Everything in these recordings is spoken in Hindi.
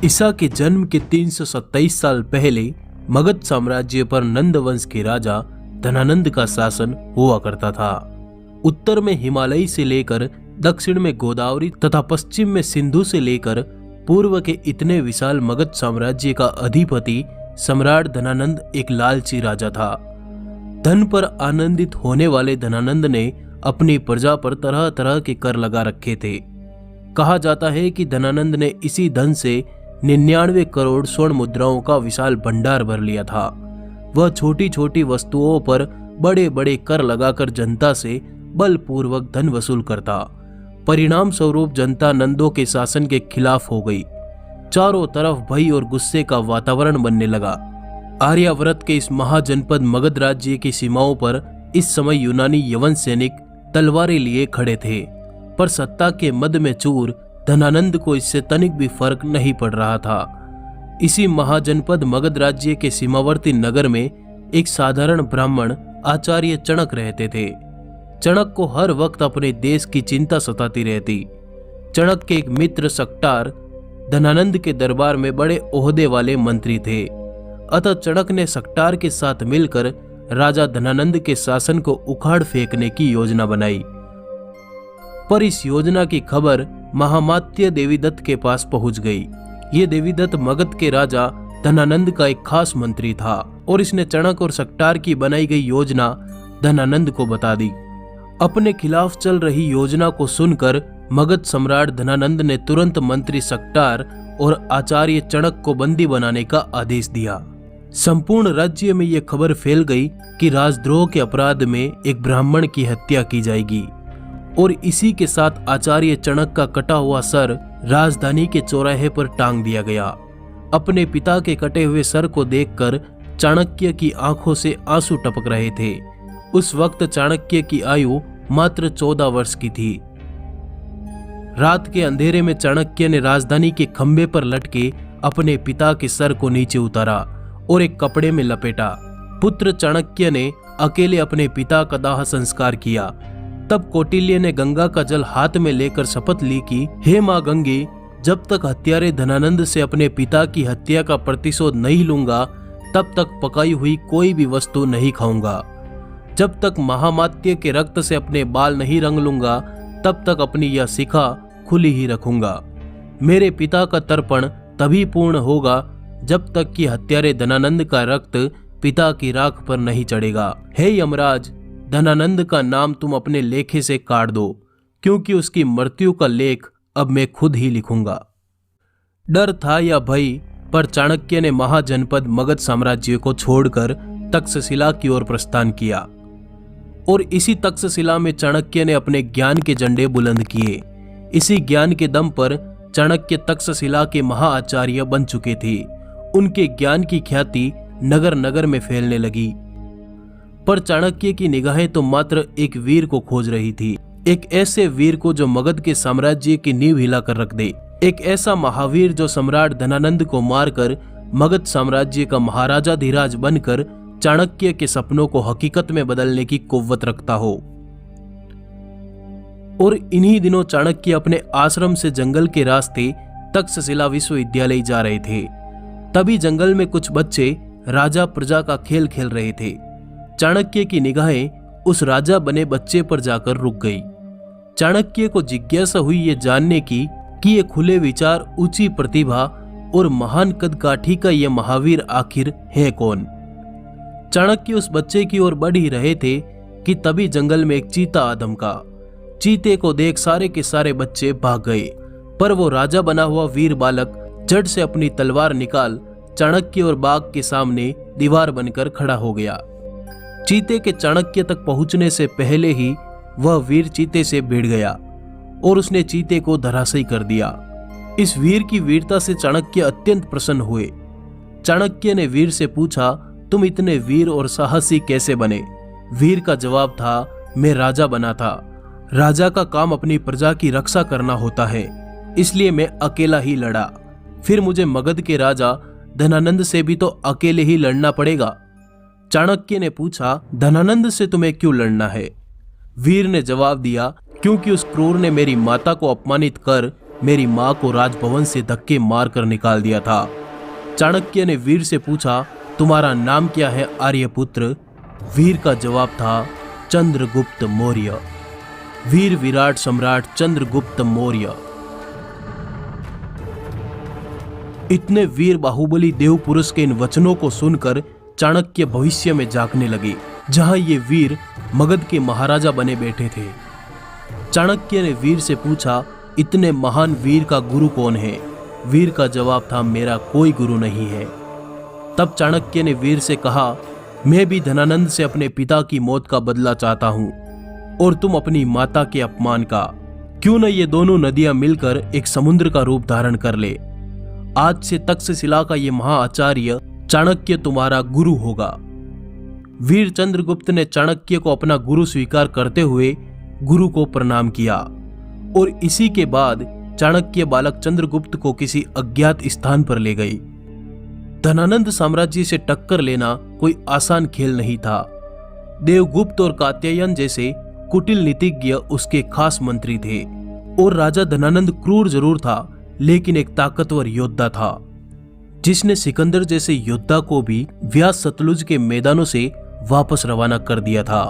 ईसा के जन्म के 327 साल पहले मगध साम्राज्य पर नंद वंश के राजा धनानंद का शासन हुआ करता था। उत्तर में हिमालय से लेकर दक्षिण में गोदावरी तथा पश्चिम में सिंधु से लेकर पूर्व के इतने विशाल मगध साम्राज्य का अधिपति सम्राट धनानंद एक लालची राजा था। धन पर आनंदित होने वाले धनानंद ने अपनी प्रजा पर तरह तरह के कर लगा रखे थे। कहा जाता है कि धनानंद ने इसी धन से 99 करोड़ स्वर्ण मुद्राओं का विशाल भंडार भर लिया था। वह छोटी छोटी वस्तुओं पर बड़े बड़े कर लगाकर जनता से बलपूर्वक धन वसूल करता। परिणाम स्वरूप जनता नंदों के शासन के खिलाफ हो गई। चारों तरफ भय और गुस्से का वातावरण बनने लगा। आर्यावर्त के इस महाजनपद मगध राज्य की सीमाओं पर इस समय यूनानी यवन सैनिक तलवारें लिए खड़े थे, पर सत्ता के मद में चूर धनानंद को इससे तनिक भी फर्क नहीं पड़ रहा था। इसी महाजनपद मगध राज्य के सीमावर्ती नगर में एक साधारण ब्राह्मण आचार्य चणक रहते थे। चणक को हर वक्त अपने देश की चिंता सताती रहती। चणक के एक मित्र सक्टार धनानंद के दरबार में बड़े ओहदे वाले मंत्री थे। अतः चणक ने सक्टार के साथ मिलकर राजा धनानंद के शासन को उखाड़ फेंकने की योजना बनाई। पर इस योजना की खबर महामात्य देवीदत्त के पास पहुंच गई। ये देवीदत्त मगध के राजा धनानंद का एक खास मंत्री था और इसने चणक और सक्टार की बनाई गई योजना धनानंद को बता दी। अपने खिलाफ चल रही योजना को सुनकर मगध सम्राट धनानंद ने तुरंत मंत्री सक्टार और आचार्य चणक को बंदी बनाने का आदेश दिया। संपूर्ण राज्य में यह खबर फैल गई कि राजद्रोह के अपराध में एक ब्राह्मण की हत्या की जाएगी और इसी के साथ आचार्य चणक का कटा हुआ सर राजधानी के चौराहे पर टांग दिया गया। अपने पिता के कटे हुए सर को देखकर चाणक्य की आंखों से आंसू टपक रहे थे। उस वक्त चाणक्य की आयु मात्र 14 वर्ष की थी। रात के अंधेरे में चाणक्य ने राजधानी के खंभे पर लटके अपने पिता के सर को नीचे उतारा और एक कपड़े में लपेटा। पुत्र चाणक्य ने अकेले अपने पिता का दाह संस्कार किया। तब कौटिल्य ने गंगा का जल हाथ में लेकर शपथ ली कि हे मां गंगे, जब तक हत्यारे धनानंद से अपने पिता की हत्या का प्रतिशोध नहीं लूंगा तब तक पकाई हुई कोई भी वस्तु नहीं खाऊंगा। जब तक महामात्य के रक्त से अपने बाल नहीं रंग लूंगा तब तक अपनी यह शिखा खुली ही रखूंगा। मेरे पिता का तर्पण तभी पूर्ण होगा जब तक कि हत्यारे धनानंद का रक्त पिता की राख पर नहीं चढ़ेगा। हे यमराज, धनानंद का नाम तुम अपने लेखे से काट दो, क्योंकि उसकी मृत्यु का लेख अब मैं खुद ही लिखूंगा। डर था या भय, पर चाणक्य ने महाजनपद मगध साम्राज्य को छोड़कर तक्षशिला की ओर प्रस्थान किया और इसी तक्षशिला में चाणक्य ने अपने ज्ञान के झंडे बुलंद किए। इसी ज्ञान के दम पर चाणक्य तक्षशिला के महाआचार्य बन चुके थे। उनके ज्ञान की ख्याति नगर नगर में फैलने लगी। पर चाणक्य की निगाहें तो मात्र एक वीर को खोज रही थी, एक ऐसे वीर को जो मगध के साम्राज्य की नींव हिलाकर रख दे, एक ऐसा महावीर जो सम्राट धनानंद को मारकर मगध साम्राज्य का महाराजा धीराज बनकर चाणक्य के सपनों को हकीकत में बदलने की कुव्वत रखता हो। और इन्हीं दिनों चाणक्य अपने आश्रम से जंगल के रास्ते तक्षशिला विश्वविद्यालय जा रहे थे। तभी जंगल में कुछ बच्चे राजा प्रजा का खेल खेल रहे थे। चाणक्य की निगाहें उस राजा बने बच्चे पर जाकर रुक गई। चाणक्य को जिज्ञासा हुई ये जानने की कि ये खुले विचार, ऊंची प्रतिभा और महान कदकाठी का ये महावीर आखिर है कौन। चाणक्य उस बच्चे की ओर बढ़ ही रहे थे कि तभी जंगल में एक चीता आ धमका। चीते को देख सारे के सारे बच्चे भाग गए, पर वो राजा बना हुआ वीर बालक झट से अपनी तलवार निकाल चाणक्य और बाघ के सामने दीवार बनकर खड़ा हो गया। चीते के चाणक्य तक पहुंचने से पहले ही वह वीर चीते से भिड़ गया और उसने चीते को धराशायी कर दिया। इस वीर की वीरता से चाणक्य अत्यंत प्रसन्न हुए। चाणक्य ने वीर से पूछा, तुम इतने वीर और साहसी कैसे बने? वीर का जवाब था, मैं राजा बना था। राजा का काम अपनी प्रजा की रक्षा करना होता है, इसलिए मैं अकेला ही लड़ा। फिर मुझे मगध के राजा धनानंद से भी तो अकेले ही लड़ना पड़ेगा। चाणक्य ने पूछा, धनानंद से तुम्हें क्यों लड़ना है? वीर ने जवाब दिया, क्योंकि उस क्रूर ने मेरी माता को अपमानित कर मेरी माँ को राजभवन से धक्के मारकर निकाल दिया था। चाणक्य ने वीर से पूछा, तुम्हारा नाम क्या है आर्यपुत्र? वीर का जवाब था, चंद्रगुप्त मौर्य। वीर विराट सम्राट चंद्रगुप्त मौर्य। इतने वीर बाहुबली देव पुरुष के इन वचनों को सुनकर चाणक्य भविष्य में झांकने लगे, जहां ये वीर मगध के महाराजा बने बैठे थे। चाणक्य ने वीर से पूछा, इतने महान वीर का गुरु कौन है? वीर का जवाब था, मेरा कोई गुरु नहीं है। तब चाणक्य ने वीर से कहा, मैं भी धनानंद से अपने पिता की मौत का बदला चाहता हूं और तुम अपनी माता के अपमान का। क्यों न ये दोनों नदियां मिलकर एक समुद्र का रूप धारण कर ले। आज से तक्षशिला का ये महाआचार्य चाणक्य तुम्हारा गुरु होगा। वीर चंद्रगुप्त ने चाणक्य को अपना गुरु स्वीकार करते हुए गुरु को प्रणाम किया और इसी के बाद चाणक्य बालक चंद्रगुप्त को किसी अज्ञात स्थान पर ले गई। धनानंद साम्राज्य से टक्कर लेना कोई आसान खेल नहीं था। देवगुप्त और कात्यायन जैसे कुटिल नीतिज्ञ उसके खास मंत्री थे और राजा धनानंद क्रूर जरूर था, लेकिन एक ताकतवर योद्धा था, जिसने सिकंदर जैसे योद्धा को भी व्यास सतलुज के मैदानों से वापस रवाना कर दिया था।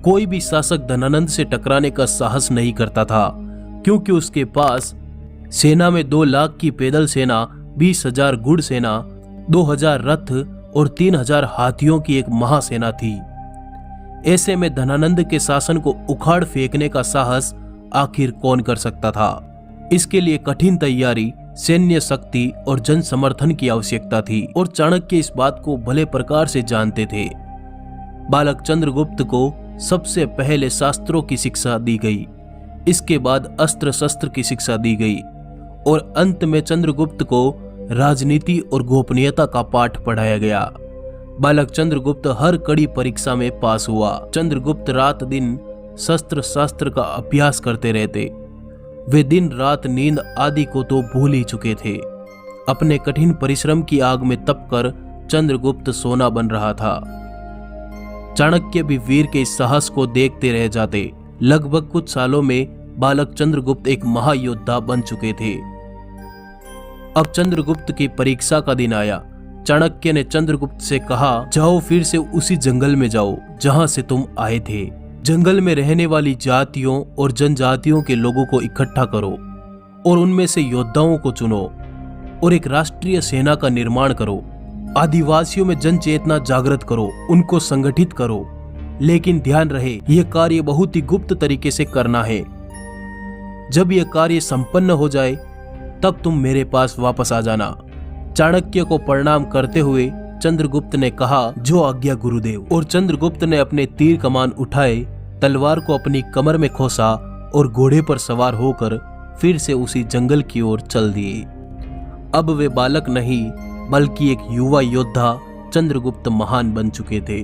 कोई भी शासक धनानंद से टकराने का साहस नहीं करता था, क्योंकि उसके पास सेना में 2 लाख की पैदल सेना, 20,000 घुड़ सेना, 2,000 रथ और 3,000 हाथियों की एक महासेना थी। ऐसे में धनानंद के शासन को उखाड़ फेंकने का साहस आखिर कौन कर सकता था? इसके लिए कठिन तैयारी, सैन्य शक्ति और जन समर्थन की आवश्यकता थी और चाणक्य इस बात को भले प्रकार से जानते थे। बालक चंद्रगुप्त को सबसे पहले शास्त्रों की शिक्षा दी गई, इसके बाद अस्त्र शस्त्र की शिक्षा दी गई और अंत में चंद्रगुप्त को राजनीति और गोपनीयता का पाठ पढ़ाया गया। बालक चंद्रगुप्त हर कड़ी परीक्षा में पास हुआ। चंद्रगुप्त रात दिन शस्त्र शास्त्र का अभ्यास करते रहते। वे दिन रात नींद आदि को तो भूल ही चुके थे। अपने कठिन परिश्रम की आग में तपकर चंद्रगुप्त सोना बन रहा था। चाणक्य भी वीर के इस साहस को देखते रह जाते। लगभग कुछ सालों में बालक चंद्रगुप्त एक महायोद्धा बन चुके थे। अब चंद्रगुप्त की परीक्षा का दिन आया। चाणक्य ने चंद्रगुप्त से कहा, जाओ फिर से उसी जंगल में जाओ जहां से तुम आए थे। जंगल में रहने वाली जातियों और जनजातियों के लोगों को इकट्ठा करो और उनमें से योद्धाओं को चुनो और एक राष्ट्रीय सेना का निर्माण करो। आदिवासियों में जन चेतना जागृत करो, उनको संगठित करो, लेकिन ध्यान रहे यह कार्य बहुत ही गुप्त तरीके से करना है। जब यह कार्य संपन्न हो जाए तब तुम मेरे पास वापस आ जाना। चाणक्य को प्रणाम करते हुए चंद्रगुप्त ने कहा, जो आज्ञा गुरुदेव। और चंद्रगुप्त ने अपने तीर कमान उठाए, तलवार को अपनी कमर में खोसा और घोड़े पर सवार होकर फिर से उसी जंगल की ओर चल दिए। अब वे बालक नहीं बल्कि एक युवा योद्धा चंद्रगुप्त महान बन चुके थे।